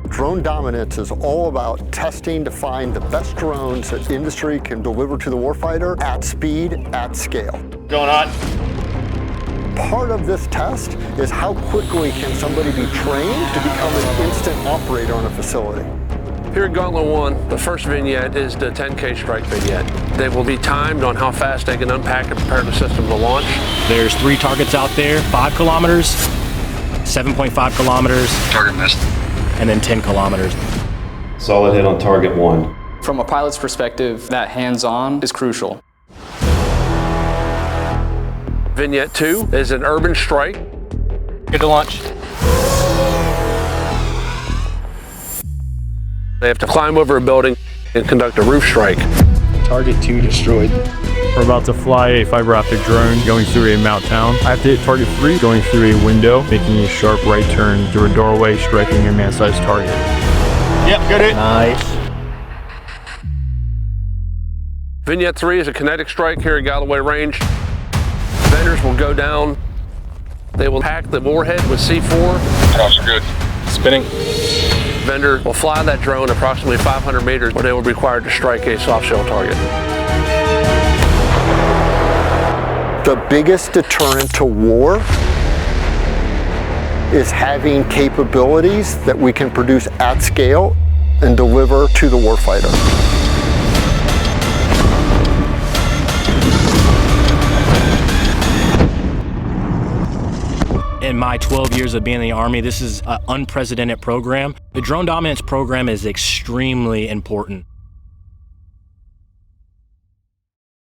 Drone Dominance is all about testing to find the best drones that industry can deliver to the warfighter at speed, at scale. Going on. Part of this test is how quickly can somebody be trained to become an instant operator on a facility. Here at Gauntlet I, the first vignette is the 10K strike vignette. They will be timed on how fast they can unpack and prepare the system to launch. There's 3 targets out there, 5 kilometers, 7.5 kilometers. Target missed. And then 10 kilometers. Solid hit on target 1. From a pilot's perspective, that hands-on is crucial. Vignette 2 is an urban strike. Good to launch. They have to climb over a building and conduct a roof strike. Target 2 destroyed. We're about to fly a fiber optic drone going through a mount town. I have to hit target 3 going through a window, making a sharp right turn through a doorway, striking a man-sized target. Yep, good hit. Nice. Vignette 3 is a kinetic strike here at Galloway Range. Vendors will go down. They will pack the warhead with C4. Drops are good. Spinning. Vendor will fly that drone approximately 500 meters where they will be required to strike a soft shell target. The biggest deterrent to war is having capabilities that we can produce at scale and deliver to the warfighter. In my 12 years of being in the Army, this is an unprecedented program. The Drone Dominance program is extremely important.